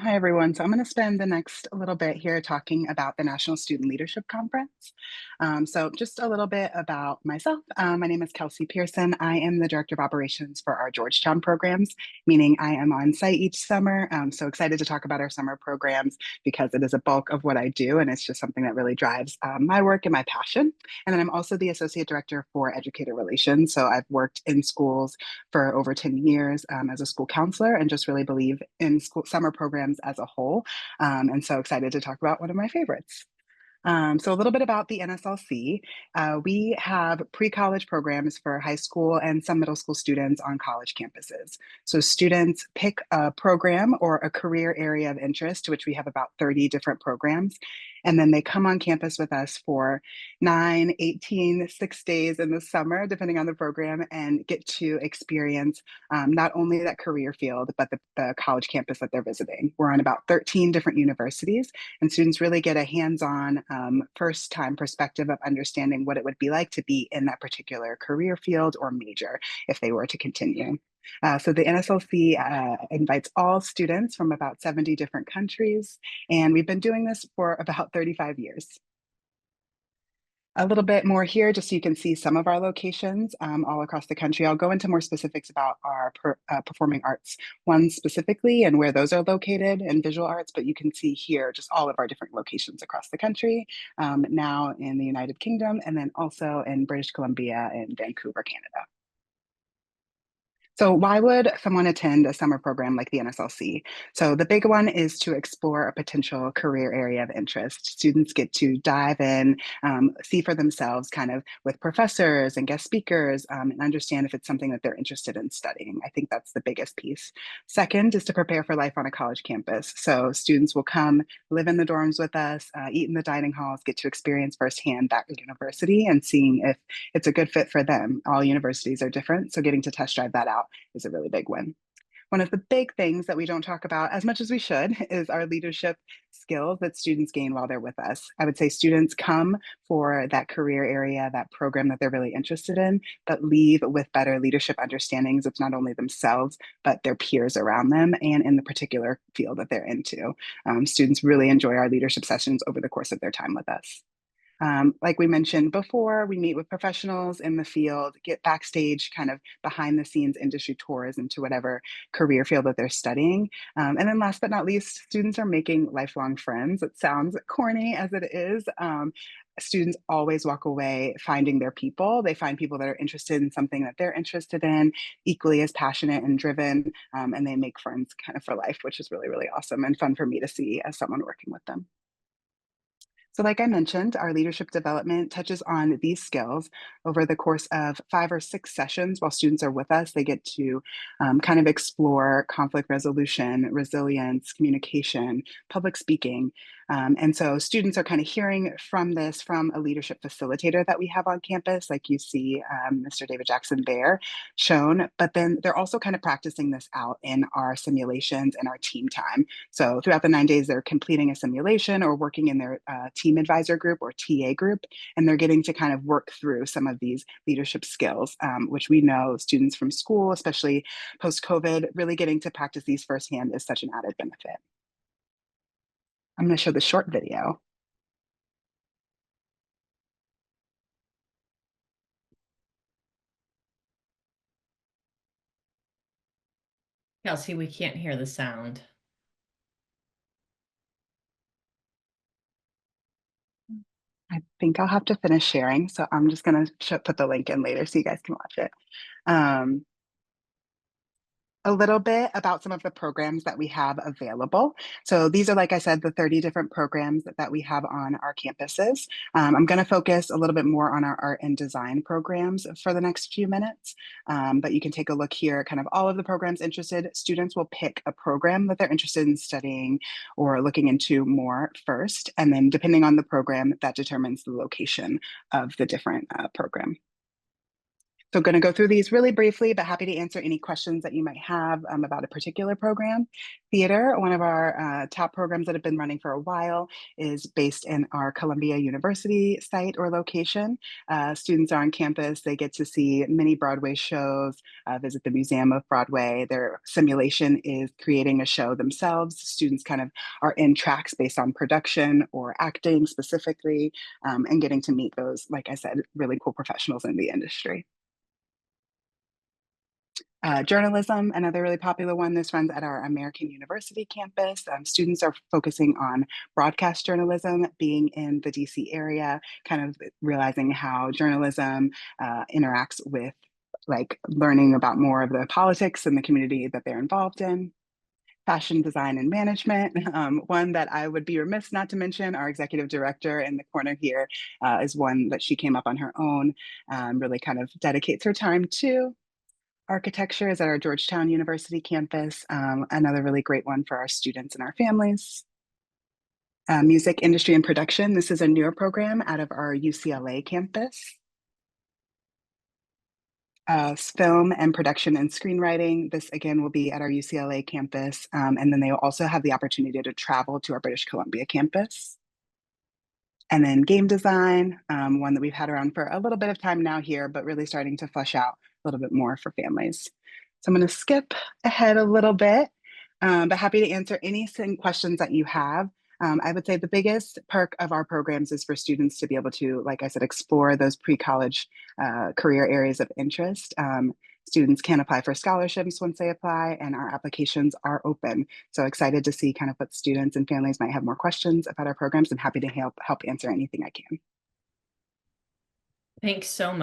Hi, everyone. So I'm going to spend the next little bit here talking about the National Student Leadership Conference. So just a little bit about myself. My name is Kelsey Pearson. I am the Director of Operations for our Georgetown programs, meaning I am on site each summer. So excited to talk about our summer programs because it is a bulk of what I do, and it's just something that really drives my work and my passion. And then I'm also the Associate Director for Educator Relations. So I've worked in schools for over 10 years as a school counselor and just really believe in school summer programs as a whole. And so excited to talk about one of my favorites. So a little bit about the NSLC. We have pre-college programs for high school and some middle school students on college campuses. So students pick a program or a career area of interest, to which we have about 30 different programs. And then they come on campus with us for 9, 18, 6 days in the summer, depending on the program, and get to experience not only that career field, but the college campus that they're visiting. We're on about 13 different universities, and students really get a hands-on first time perspective of understanding what it would be like to be in that particular career field or major if they were to continue. So the NSLC invites all students from about 70 different countries, and we've been doing this for about 35 years. A little bit more here, just so you can see some of our locations all across the country. I'll go into more specifics about our performing arts ones specifically and where those are located in visual arts, but you can see here just all of our different locations across the country, now in the United Kingdom, and then also in British Columbia and Vancouver, Canada. So why would someone attend a summer program like the NSLC? So the big one is to explore a potential career area of interest. Students get to dive in, see for themselves kind of with professors and guest speakers, and understand if it's something that they're interested in studying. I think that's the biggest piece. Second is to prepare for life on a college campus. So students will come live in the dorms with us, eat in the dining halls, get to experience firsthand that university and seeing if it's a good fit for them. All universities are different, so getting to test drive that out is a really big win. One of the big things that we don't talk about as much as we should is our leadership skills that students gain while they're with us. I would say students come for that career area, that program that they're really interested in, but leave with better leadership understandings of not only themselves, but their peers around them and in the particular field that they're into. Students really enjoy our leadership sessions over the course of their time with us. Like we mentioned before, we meet with professionals in the field, get backstage, kind of behind the scenes industry tours into whatever career field that they're studying. And then last but not least, students are making lifelong friends. It sounds corny as it is. Students always walk away finding their people. They find people that are interested in something that they're interested in, equally as passionate and driven, and they make friends kind of for life, which is really, really awesome and fun for me to see as someone working with them. So like I mentioned, our leadership development touches on these skills over the course of 5 or 6 sessions while students are with us. They get to kind of explore conflict resolution, resilience, communication, public speaking. And so students are kind of hearing from this from a leadership facilitator that we have on campus, like you see Mr. David Jackson there shown, but then they're also kind of practicing this out in our simulations and our team time. So throughout the 9 days, they're completing a simulation or working in their team advisor group or TA group, and they're getting to kind of work through some of these leadership skills, which we know students from school, especially post-COVID, really getting to practice these firsthand is such an added benefit. I'm going to show the short video. Kelsey, we can't hear the sound. I think I'll have to finish sharing, so I'm just going to put the link in later so you guys can watch it. A little bit about some of the programs that we have available. So these are, like I said, the 30 different programs that we have on our campuses. I'm going to focus a little bit more on our art and design programs for the next few minutes, but you can take a look here, kind of all of the programs interested. Students will pick a program that they're interested in studying or looking into more first, and then depending on the program, that determines the location of the different program. So going to go through these really briefly, but happy to answer any questions that you might have about a particular program. Theater, one of our top programs that have been running for a while, is based in our Columbia University site or location. Students are on campus. They get to see many Broadway shows, visit the Museum of Broadway. Their simulation is creating a show themselves. Students kind of are in tracks based on production or acting specifically, and getting to meet those, like I said, really cool professionals in the industry. Journalism, another really popular one. This runs at our American University campus. Students are focusing on broadcast journalism, being in the DC area, kind of realizing how journalism interacts with like learning about more of the politics and the community that they're involved in. Fashion design and management. One that I would be remiss not to mention, our executive director in the corner here is one that she came up on her own, really kind of dedicates her time to. Architecture is at our Georgetown University campus, another really great one for our students and our families. Music industry and production. This is a newer program out of our UCLA campus. Film and production and screenwriting. This again will be at our UCLA campus. And then they will also have the opportunity to travel to our British Columbia campus. And then game design, one that we've had around for a little bit of time now here, but really starting to flesh out a little bit more for families. So I'm going to skip ahead a little bit, but happy to answer any questions that you have. I would say the biggest perk of our programs is for students to be able to, like I said, explore those pre-college career areas of interest. Students can apply for scholarships once they apply, and our applications are open. So excited to see kind of what students and families might have more questions about our programs, and happy to help answer anything I can. Thanks so much.